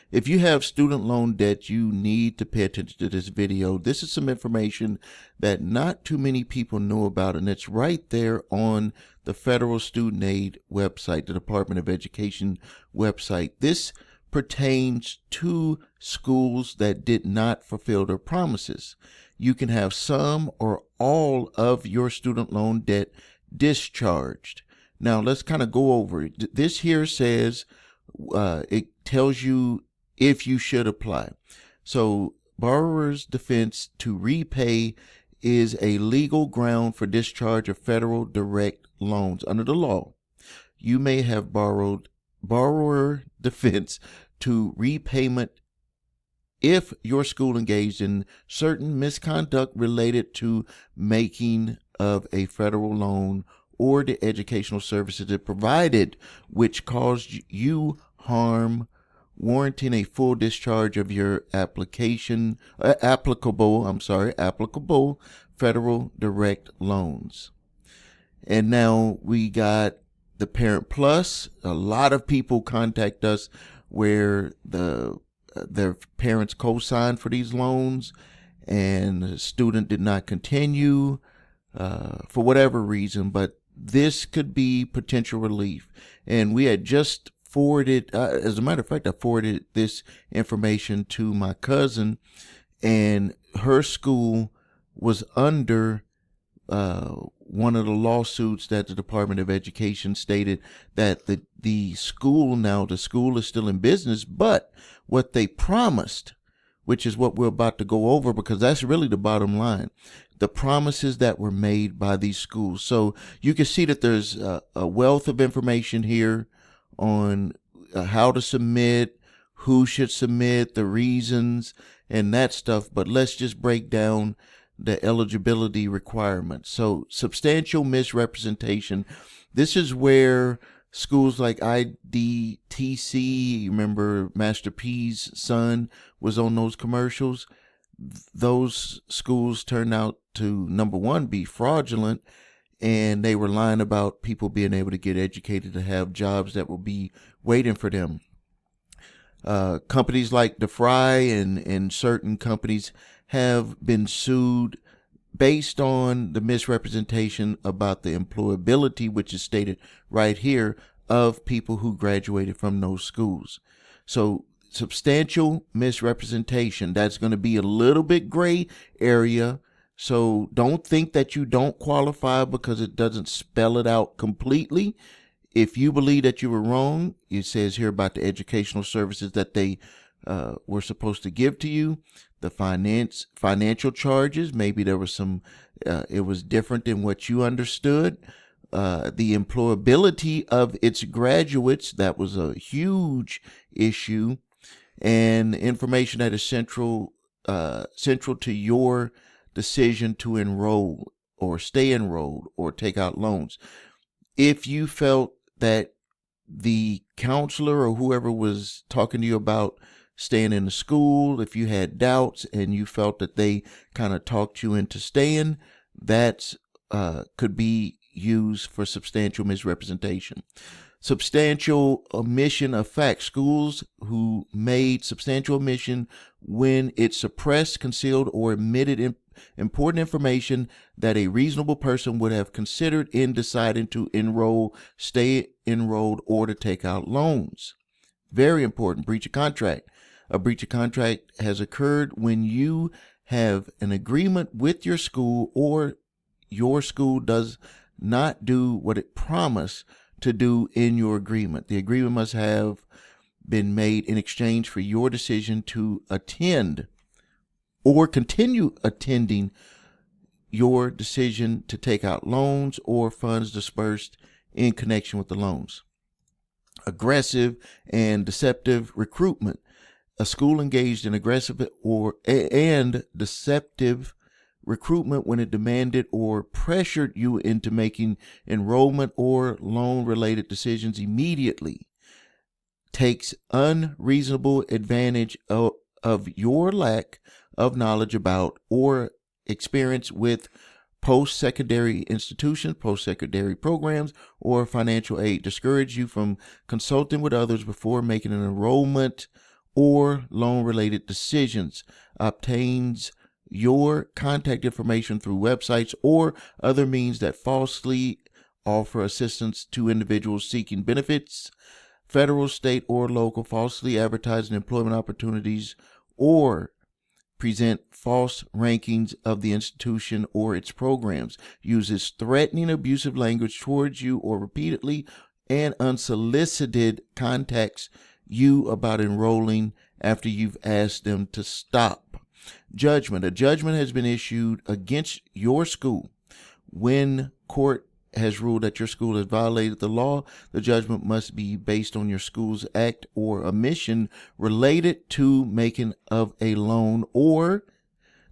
If you have student loan debt, you need to pay attention to this video. This is some information that not too many people know about, and it's right there on the Federal Student Aid website, the Department of Education website. This pertains to schools that did not fulfill their promises. You can have some or all of your student loan debt discharged. Now, let's kind of go over it. This here says, it tells you if you should apply. So, borrower's defense to repay is a legal ground for discharge of federal direct loans. Under the law, you may have borrower defense to repayment if your school engaged in certain misconduct related to making of a federal loan or the educational services it provided, which caused you harm, warranting a full discharge of your applicable federal direct loans. And now we got the Parent Plus. A lot of people contact us where their parents co-signed for these loans and the student did not continue for whatever reason, but this could be potential relief. And we had just forwarded, as a matter of fact, I forwarded this information to my cousin, and her school was under one of the lawsuits that the Department of Education stated that the school is still in business, but what they promised, which is what we're about to go over, because that's really the bottom line, the promises that were made by these schools. So you can see that there's a wealth of information here on how to submit, who should submit, the reasons, and that stuff. But let's just break down the eligibility requirements. So substantial misrepresentation. This is where schools like IDTC, you remember Master P's son was on those commercials. Those schools turned out to, number one, be fraudulent, and they were lying about people being able to get educated to have jobs that will be waiting for them. Companies like DeFry and certain companies have been sued based on the misrepresentation about the employability, which is stated right here, of people who graduated from those schools. So substantial misrepresentation, that's going to be a little bit gray area. So don't think that you don't qualify because it doesn't spell it out completely. If you believe that you were wrong, it says here about the educational services that they were supposed to give to you, the financial charges. Maybe there was some, it was different than what you understood. The employability of its graduates, that was a huge issue, and information that is central to your decision to enroll or stay enrolled or take out loans. If you felt that the counselor or whoever was talking to you about staying in the school, if you had doubts and you felt that they kind of talked you into staying, that could be used for substantial misrepresentation. Substantial omission of facts. Schools who made substantial omission when it suppressed, concealed, or omitted important information that a reasonable person would have considered in deciding to enroll, stay enrolled, or to take out loans. Very important. Breach of contract. A breach of contract has occurred when you have an agreement with your school or your school does not do what it promised to do in your agreement. The agreement must have been made in exchange for your decision to attend or continue attending your decision to take out loans or funds dispersed in connection with the loans. Aggressive and deceptive recruitment. A school engaged in aggressive and deceptive recruitment when it demanded or pressured you into making enrollment or loan related decisions immediately, takes unreasonable advantage of your lack of knowledge about or experience with post-secondary institutions, post-secondary programs, or financial aid, discourage you from consulting with others before making an enrollment or loan-related decisions, obtains your contact information through websites or other means that falsely offer assistance to individuals seeking benefits, federal, state, or local, falsely advertising employment opportunities, or present false rankings of the institution or its programs, uses threatening, abusive language towards you, or repeatedly and unsolicited contacts you about enrolling after you've asked them to stop. Judgment. A judgment has been issued against your school. When court has ruled that your school has violated the law, the judgment must be based on your school's act or omission related to making of a loan or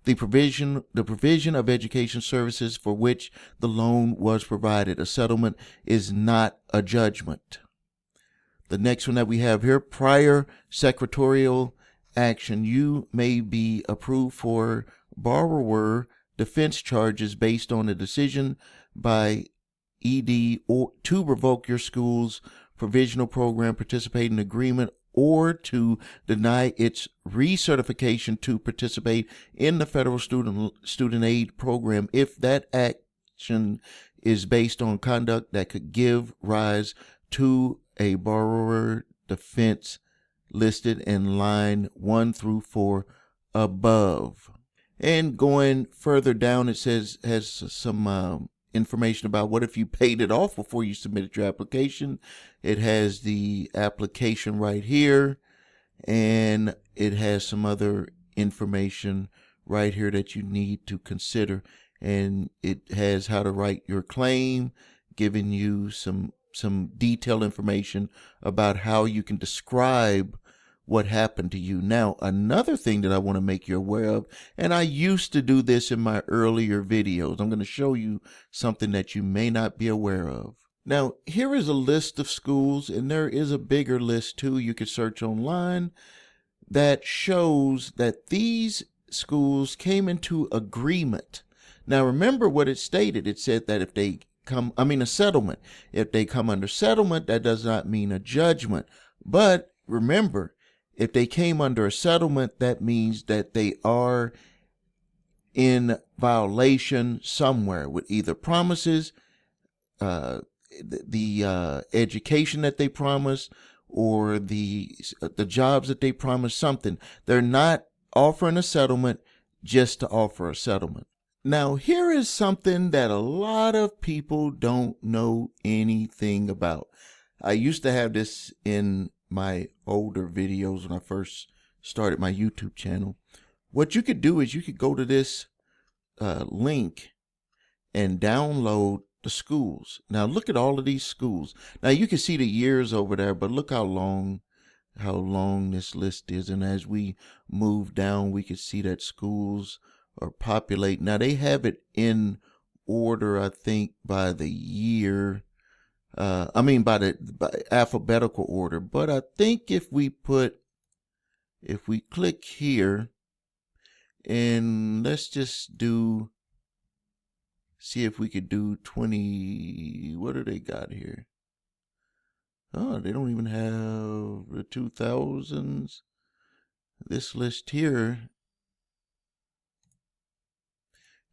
the provision of education services for which the loan was provided. A settlement is not a judgment. The next one that we have here, prior secretarial action. You may be approved for borrower defense charges based on a decision by ED or to revoke your school's provisional program participating agreement or to deny its recertification to participate in the federal student aid program if that action is based on conduct that could give rise to a borrower defense listed in line 1 through 4 above. And going further down, it has some information about what if you paid it off before you submitted your application. It has the application right here, and it has some other information right here that you need to consider, and it has how to write your claim, giving you some detailed information about how you can describe what happened to you. Now, another thing that I want to make you aware of, and I used to do this in my earlier videos, I'm going to show you something that you may not be aware of. Now, here is a list of schools, and there is a bigger list too. You can search online that shows that these schools came into agreement. Now, remember what it stated. It said that if they a settlement. If they come under settlement, that does not mean a judgment. But remember, if they came under a settlement, that means that they are in violation somewhere with either promises, the education that they promised, or the jobs that they promised, something. They're not offering a settlement just to offer a settlement. Now, here is something that a lot of people don't know anything about. I used to have this in my older videos when I first started my YouTube channel. What you could do is you could go to this link and download the schools. Now, look at all of these schools. Now, you can see the years over there, but look how long this list is. And as we move down, we can see that schools or populate. Now they have it in order, I think, by the year. By alphabetical order. But I think if we click here, and let's just see if we could do 20. What do they got here? Oh, they don't even have the 2000s. This list here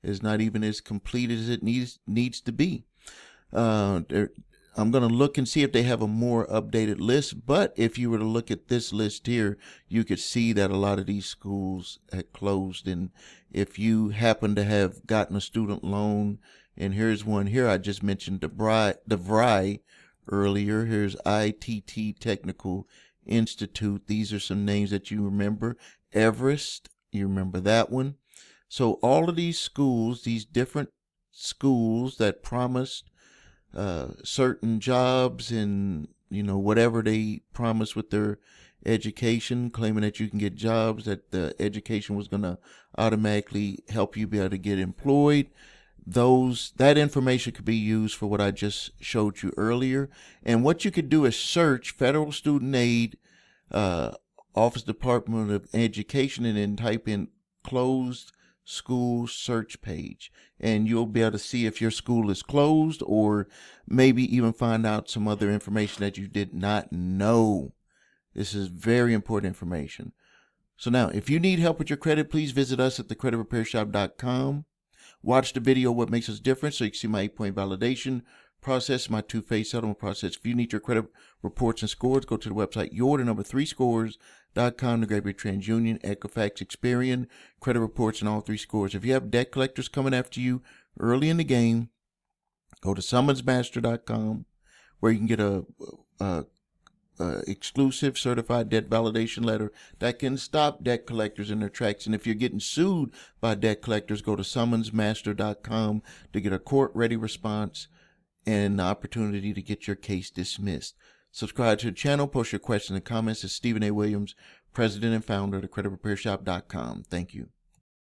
is not even as complete as it needs to be. I'm going to look and see if they have a more updated list, but if you were to look at this list here, you could see that a lot of these schools had closed. And if you happen to have gotten a student loan, and here's one here, I just mentioned DeVry earlier. Here's ITT Technical Institute. These are some names that you remember. Everest, you remember that one. So all of these schools, these different schools that promised certain jobs and, whatever they promised with their education, claiming that you can get jobs, that the education was going to automatically help you be able to get employed. That information could be used for what I just showed you earlier. And what you could do is search Federal Student Aid, Office Department of Education, and then type in closed school search page, and you'll be able to see if your school is closed, or maybe even find out some other information that you did not know This is very important information. So now, if you need help with your credit, please visit us at thecreditrepairshop.com. Watch the video, What Makes Us Different, so you can see my 8-point validation process, my two-phase settlement process. If you need your credit reports and scores, go to the website yourthenumber3scores.com to grab your TransUnion, Equifax, Experian, credit reports, and all 3 scores. If you have debt collectors coming after you early in the game, go to summonsmaster.com, where you can get a exclusive certified debt validation letter that can stop debt collectors in their tracks. And if you're getting sued by debt collectors, go to summonsmaster.com to get a court-ready response and the opportunity to get your case dismissed. Subscribe to the channel, post your questions and comments. It's Stephen A. Williams, President and Founder of thecreditrepairshop.com. Thank you.